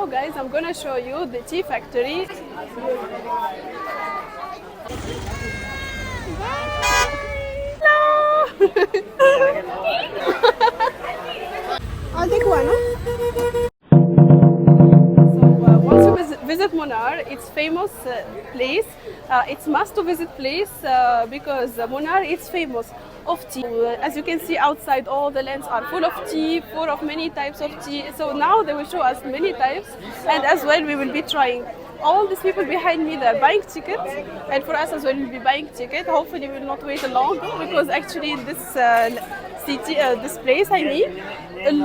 So guys, I'm gonna show you the tea factory. I'll take one. Once you visit Munnar, it's famous place. It's must to visit place because Munnar is famous of tea. As you can see outside, all the lands are full of tea, full of many types of tea. So now they will show us many types, and as well we will be trying. All these people behind me, they're buying tickets, and for us as well, we'll be buying ticket. Hopefully, we will not wait long because actually this city, this place, I mean,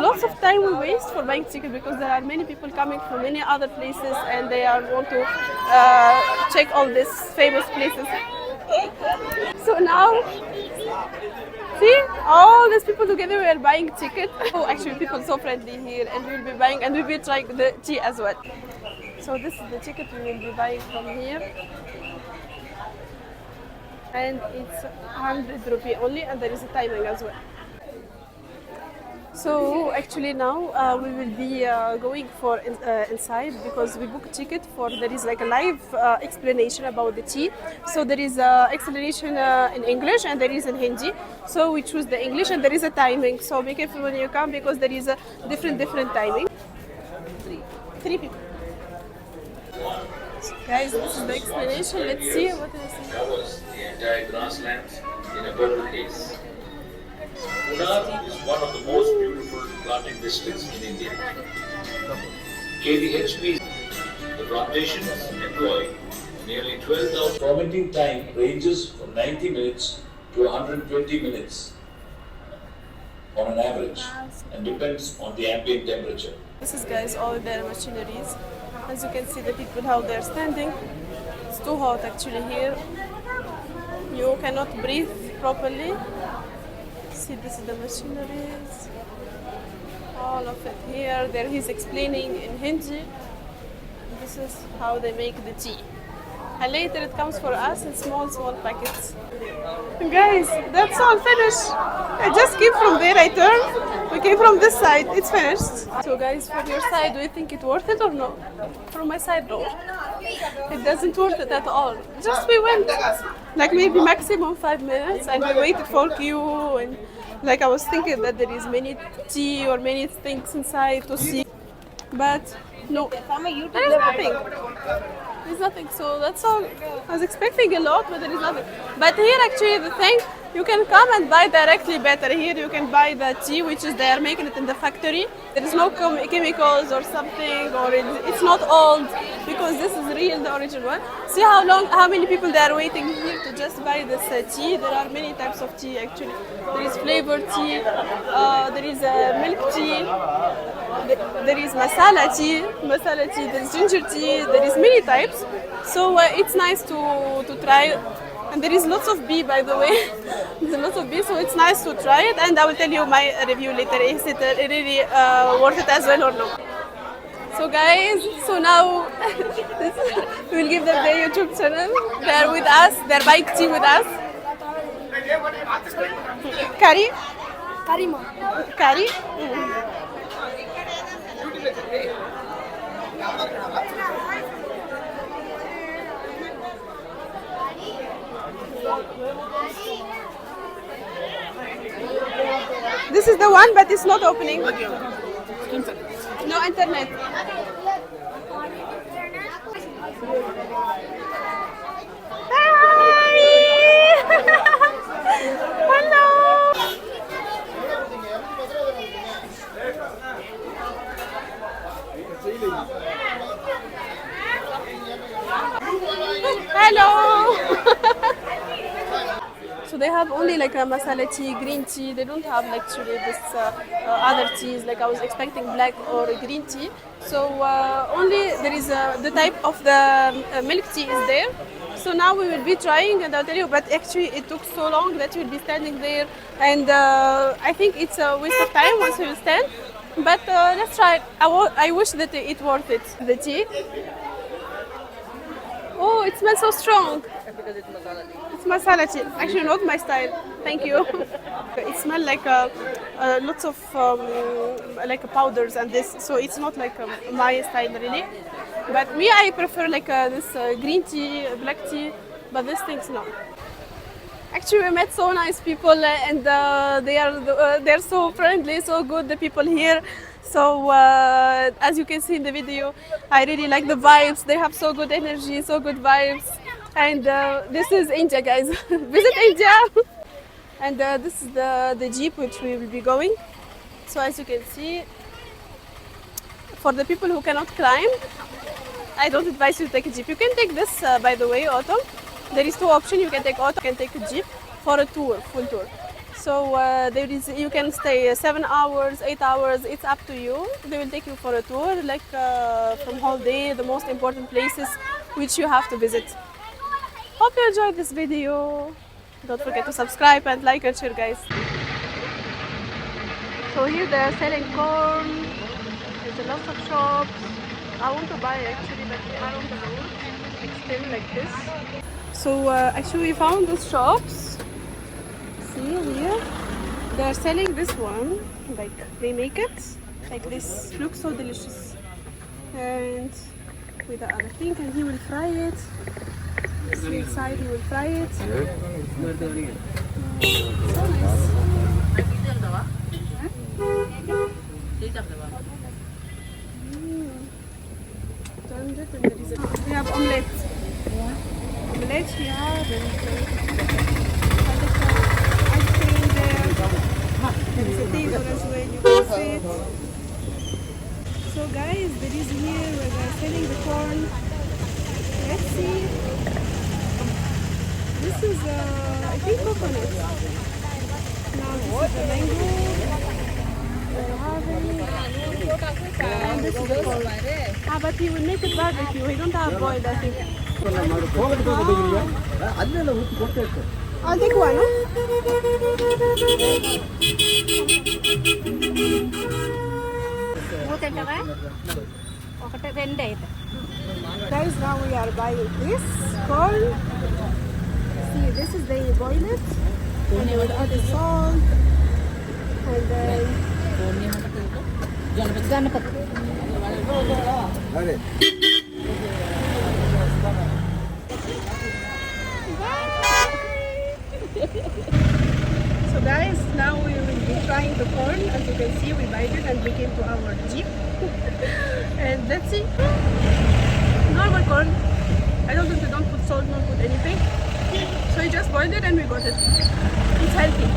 lots of time we waste for buying ticket because there are many people coming from many other places and they are want to check all these famous places. So now, see, all these people together we are buying ticket. Oh, actually, people so friendly here, and we will be buying and we will be trying the tea as well. So this is the ticket we will be buying from here, and it's 100 rupee only, and there is a timing as well. So actually now we will be going for inside because we book a ticket for there is like a live explanation about the tea. So there is explanation in English and there is in Hindi. So we choose the English and there is a timing. So be careful when you come because there is a different timing. Three people. So guys, this is the explanation. Let's see what it is. Covers the entire grasslands in a purple haze. Munnar is one of the most beautiful planting districts in India. KDHP, the plantations employ nearly 12,000. Fermenting time ranges from 90 minutes to 120 minutes on an average and depends on the ambient temperature. This is guys all their machineries. As you can see the people how they're standing. It's too hot actually here. You cannot breathe properly. See, this is the machineries. All of it here. There he's explaining in Hindi. This is how they make the tea. And later it comes for us in small packets. Guys, that's all finished. I just came from there, I turned. We came from this side, it's finished. So guys, from your side, do you think it worth it or no? From my side, no. It doesn't worth it at all. Just we went, like maybe maximum 5 minutes and we waited for queue and like I was thinking that there is many tea or many things inside to see. But no, there is nothing. There's nothing, so that's all. I was expecting a lot, but there is nothing. But here actually the thing, you can come and buy directly better. Here you can buy the tea, which is they are making it in the factory. There is no chemicals or something, or it's not old, because this is real, the original one. See how many people they are waiting here to just buy this tea. There are many types of tea actually. There is flavored tea, there is milk tea, there is masala tea, there is ginger tea, there is many types. So it's nice to try. And there is lots of bee, by the way. There's lots of bee, so it's nice to try it. And I will tell you my review later. Is it really worth it as well or no? So guys, so now we will give them their YouTube channel. They're with us. They're buying tea with us. Kari? Karima. Kari? This is the one, but it's not opening. No internet. Hi! Hello! Hello! So they have only like a masala tea, green tea. They don't have like actually this other teas like I was expecting black or green tea. So only there is the type of the milk tea is there. So now we will be trying and I'll tell you, but actually it took so long that we'll be standing there and I think it's a waste of time once we will stand. But let's try it. I wish that it's worth it, the tea. Oh, it smells so strong. Because it's masala tea. It's masala tea. Actually, not my style. Thank you. It smells like lots of like powders and this, so it's not like my style really. But me, I prefer like this green tea, black tea, but these things no. Actually, we met so nice people and they're so friendly, so good. The people here. So as you can see in the video, I really like the vibes. They have so good energy, so good vibes. And this is India, guys. Visit India. And this is the jeep which we will be going. So as you can see, for the people who cannot climb, I don't advise you to take a jeep. You can take this, by the way, auto. There is two options. You can take auto, you can take a jeep for a tour, full tour. So there is, you can stay 7 hours, 8 hours. It's up to you. They will take you for a tour, like from whole day, the most important places which you have to visit. Hope you enjoyed this video. Don't forget to subscribe and like and share, guys. So here they are selling corn. There's a lot of shops. I want to buy actually, but we are on the road. It's still like this. So actually we found these shops. See here, they are selling this one. Like they make it like this. Looks so delicious. And with the other thing, and he will fry it. See inside, he will fry it. So nice. We have omelette. Omelette here. There is ice cream there. There is a table as well. You can see it. So guys, there is here where they are selling the corn. Let's see. This is I think coconut. Now this is the mango. And this is the corn. But he will make it barbecue. He don't have boiled, I think. I'll take one. Guys, now we are buying this corn. See, this is they boil it. And they will add the salt. And then so guys, now we will be trying the corn. As you can see, we bought it and we came to our jeep. And let's see. Normal corn. I don't think we don't put salt, don't put anything. So we just boiled it and we got it. It's healthy.